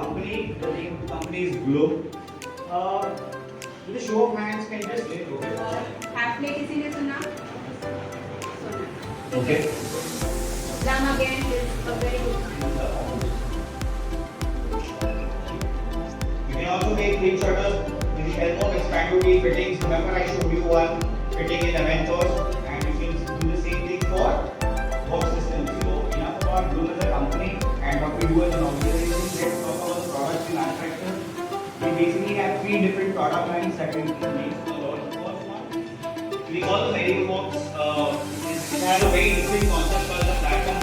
company. The name of the company is Blum. With a show of hands, can you just name it? Half plate किसी ने सुना? Okay. Blum again is a very good company. You can also make thin shutters with the help of expandable fittings. Remember, I showed you one fitting in Aventos, and you can do the same thing for box systems. So, enough about Blum as a company and what we do as an organization. Let's talk about the products we manufacture. We basically have 3 different product lines that we make. The first one we call the medical box. It has a very different concept called the platform